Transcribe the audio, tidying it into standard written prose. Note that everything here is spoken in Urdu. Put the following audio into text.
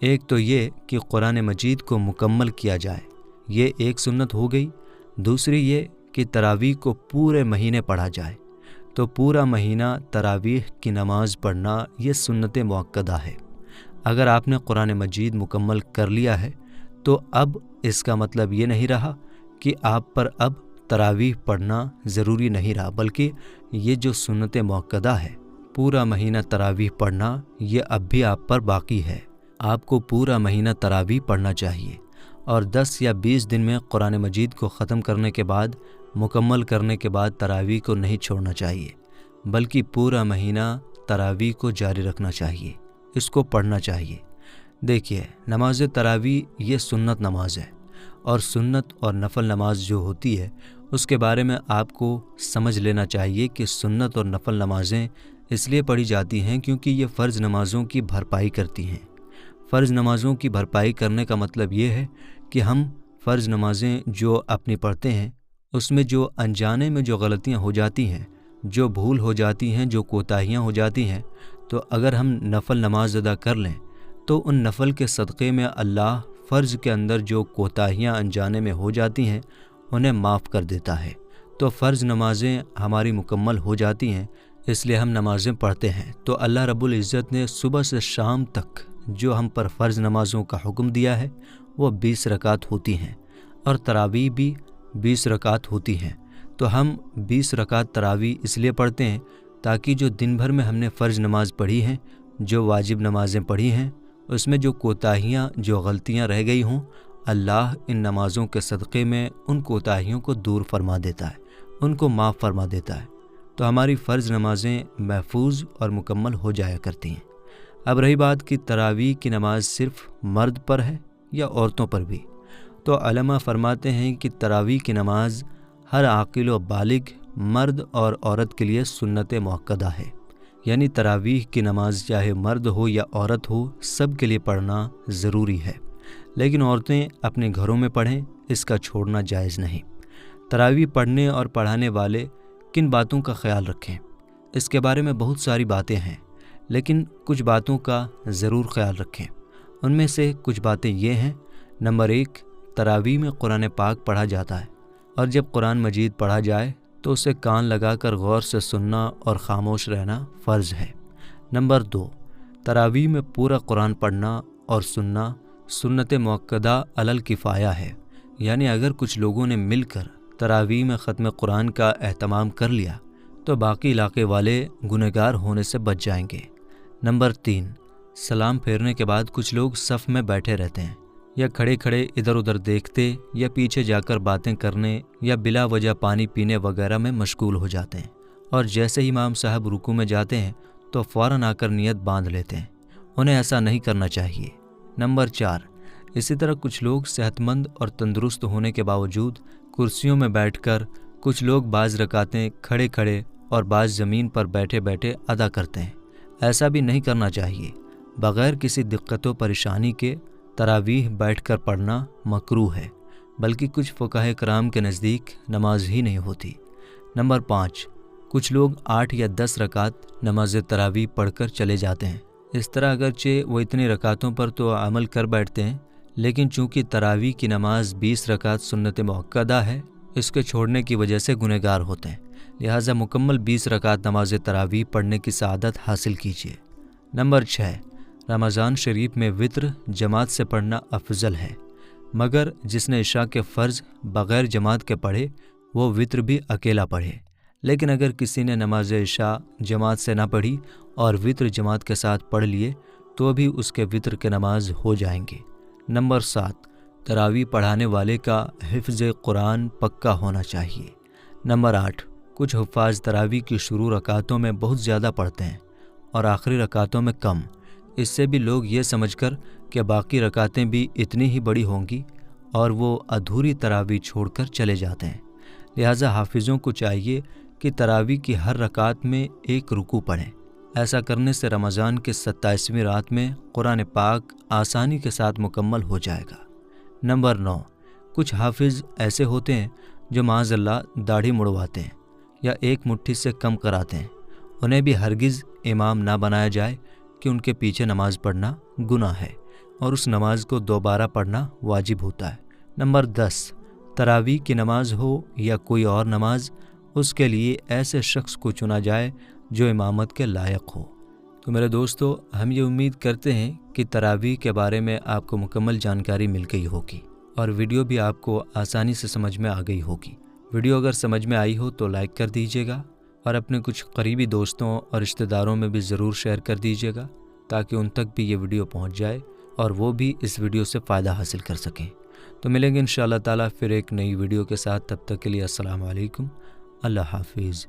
ایک تو یہ کہ قرآن مجید کو مکمل کیا جائے، یہ ایک سنت ہو گئی۔ دوسری یہ کہ تراویح کو پورے مہینے پڑھا جائے، تو پورا مہینہ تراویح کی نماز پڑھنا یہ سنت مؤکدہ ہے۔ اگر آپ نے قرآن مجید مکمل کر لیا ہے تو اب اس کا مطلب یہ نہیں رہا کہ آپ پر اب تراویح پڑھنا ضروری نہیں رہا، بلکہ یہ جو سنت مؤکدہ ہے پورا مہینہ تراویح پڑھنا، یہ اب بھی آپ پر باقی ہے۔ آپ کو پورا مہینہ تراویح پڑھنا چاہیے، اور 10 یا 20 دن میں قرآن مجید کو ختم کرنے کے بعد، مکمل کرنے کے بعد تراویح کو نہیں چھوڑنا چاہیے، بلکہ پورا مہینہ تراویح کو جاری رکھنا چاہیے، اس کو پڑھنا چاہیے۔ دیکھیے، نماز تراویح یہ سنت نماز ہے، اور سنت اور نفل نماز جو ہوتی ہے اس کے بارے میں آپ کو سمجھ لینا چاہیے کہ سنت اور نفل نمازیں اس لیے پڑھی جاتی ہیں کیونکہ یہ فرض نمازوں کی بھرپائی کرتی ہیں۔ فرض نمازوں کی بھرپائی کرنے کا مطلب یہ ہے کہ ہم فرض نمازیں جو اپنی پڑھتے ہیں اس میں جو انجانے میں جو غلطیاں ہو جاتی ہیں، جو بھول ہو جاتی ہیں، جو کوتاہیاں ہو جاتی ہیں، تو اگر ہم نفل نماز ادا کر لیں تو ان نفل کے صدقے میں اللہ فرض کے اندر جو کوتاہیاں انجانے میں ہو جاتی ہیں انہیں معاف کر دیتا ہے۔ تو فرض نمازیں ہماری مکمل ہو جاتی ہیں، اس لیے ہم نمازیں پڑھتے ہیں۔ تو اللہ رب العزت نے صبح سے شام تک جو ہم پر فرض نمازوں کا حکم دیا ہے وہ 20 رکعت ہوتی ہیں، اور تراویح بھی 20 رکعت ہوتی ہیں۔ تو ہم 20 رکعت تراویح اس لیے پڑھتے ہیں تاکہ جو دن بھر میں ہم نے فرض نماز پڑھی ہیں، جو واجب نمازیں پڑھی ہیں، اس میں جو کوتاہیاں، جو غلطیاں رہ گئی ہوں، اللہ ان نمازوں کے صدقے میں ان کوتاہیوں کو دور فرما دیتا ہے، ان کو معاف فرما دیتا ہے۔ تو ہماری فرض نمازیں محفوظ اور مکمل ہو جایا کرتی ہیں۔ اب رہی بات کہ تراویح کی نماز صرف مرد پر ہے یا عورتوں پر بھی، تو علماء فرماتے ہیں کہ تراویح کی نماز ہر عاقل و بالغ مرد اور عورت کے لیے سنت مؤکدہ ہے، یعنی تراویح کی نماز چاہے مرد ہو یا عورت ہو سب کے لیے پڑھنا ضروری ہے، لیکن عورتیں اپنے گھروں میں پڑھیں، اس کا چھوڑنا جائز نہیں۔ تراویح پڑھنے اور پڑھانے والے کن باتوں کا خیال رکھیں؟ اس کے بارے میں بہت ساری باتیں ہیں، لیکن کچھ باتوں کا ضرور خیال رکھیں۔ ان میں سے کچھ باتیں یہ ہیں۔ نمبر 1، تراویح میں قرآن پاک پڑھا جاتا ہے، اور جب قرآن مجید پڑھا جائے تو اسے کان لگا کر غور سے سننا اور خاموش رہنا فرض ہے۔ نمبر 2، تراویح میں پورا قرآن پڑھنا اور سننا سنت مؤکدہ علی الکفایہ ہے، یعنی اگر کچھ لوگوں نے مل کر تراویح میں ختم قرآن کا اہتمام کر لیا تو باقی علاقے والے گنہگار ہونے سے بچ جائیں گے۔ نمبر 3، سلام پھیرنے کے بعد کچھ لوگ صف میں بیٹھے رہتے ہیں، یا کھڑے کھڑے ادھر ادھر دیکھتے، یا پیچھے جا کر باتیں کرنے، یا بلا وجہ پانی پینے وغیرہ میں مشغول ہو جاتے ہیں، اور جیسے ہی امام صاحب رکوع میں جاتے ہیں تو فوراً آ کر نیت باندھ لیتے ہیں۔ انہیں ایسا نہیں کرنا چاہیے۔ نمبر 4، اسی طرح کچھ لوگ صحت مند اور تندرست ہونے کے باوجود کرسیوں میں بیٹھ کر، کچھ لوگ بعض رکعتیں کھڑے کھڑے اور بعض زمین پر بیٹھے بیٹھے ادا کرتے ہیں۔ ایسا بھی نہیں کرنا چاہیے۔ بغیر کسی دقت و پریشانی کے تراویح بیٹھ کر پڑھنا مکروہ ہے، بلکہ کچھ فقہاء کرام کے نزدیک نماز ہی نہیں ہوتی۔ نمبر 5، کچھ لوگ 8 یا 10 رکعت نماز تراویح پڑھ کر چلے جاتے ہیں۔ اس طرح اگرچہ وہ اتنی رکعتوں پر تو عمل کر بیٹھتے ہیں، لیکن چونکہ تراویح کی نماز 20 رکعت سنت مؤکدہ ہے، اس کے چھوڑنے کی وجہ سے گنہگار ہوتے ہیں، لہٰذا مکمل 20 رکعت نماز تراویح پڑھنے کی سعادت حاصل کیجیے۔ نمبر 6، رمضان شریف میں وتر جماعت سے پڑھنا افضل ہے، مگر جس نے عشاء کے فرض بغیر جماعت کے پڑھے وہ وتر بھی اکیلا پڑھے۔ لیکن اگر کسی نے نماز عشاء جماعت سے نہ پڑھی اور وتر جماعت کے ساتھ پڑھ لیے تو بھی اس کے وتر کے نماز ہو جائیں گے۔ نمبر 7، تراویح پڑھانے والے کا حفظ قرآن پکا ہونا چاہیے۔ نمبر 8، کچھ حفاظ تراویح کی شروع رکعتوں میں بہت زیادہ پڑھتے ہیں اور آخری رکعتوں میں کم۔ اس سے بھی لوگ یہ سمجھ کر کہ باقی رکعتیں بھی اتنی ہی بڑی ہوں گی اور وہ ادھوری تراویح چھوڑ کر چلے جاتے ہیں۔ لہٰذا حافظوں کو چاہیے کہ تراویح کی ہر رکعت میں ایک رکوع پڑھیں۔ ایسا کرنے سے رمضان کے 27ویں رات میں قرآن پاک آسانی کے ساتھ مکمل ہو جائے گا۔ نمبر 9، کچھ حافظ ایسے ہوتے ہیں جو معاذ اللہ داڑھی مڑواتے ہیں یا ایک مٹھی سے کم کراتے ہیں۔ انہیں بھی ہرگز امام نہ بنایا جائے کہ ان کے پیچھے نماز پڑھنا گناہ ہے۔ اور اس نماز کو دوبارہ پڑھنا واجب ہوتا ہے۔ نمبر 10، تراویح کی نماز ہو یا کوئی اور نماز، اس کے لیے ایسے شخص کو چنا جائے جو امامت کے لائق ہو۔ تو میرے دوستو، ہم یہ امید کرتے ہیں کہ تراویح کے بارے میں آپ کو مکمل جانکاری مل گئی ہوگی اور ویڈیو بھی آپ کو آسانی سے سمجھ میں آ گئی ہوگی۔ ویڈیو اگر سمجھ میں آئی ہو تو لائک کر دیجیے گا اور اپنے کچھ قریبی دوستوں اور رشتہ داروں میں بھی ضرور شیئر کر دیجیے گا تاکہ ان تک بھی یہ ویڈیو پہنچ جائے اور وہ بھی اس ویڈیو سے فائدہ حاصل کر سکیں۔ تو ملیں گے انشاءاللہ تعالیٰ پھر ایک نئی ویڈیو کے ساتھ، تب تک کے لیے السلام علیکم، اللہ حافظ۔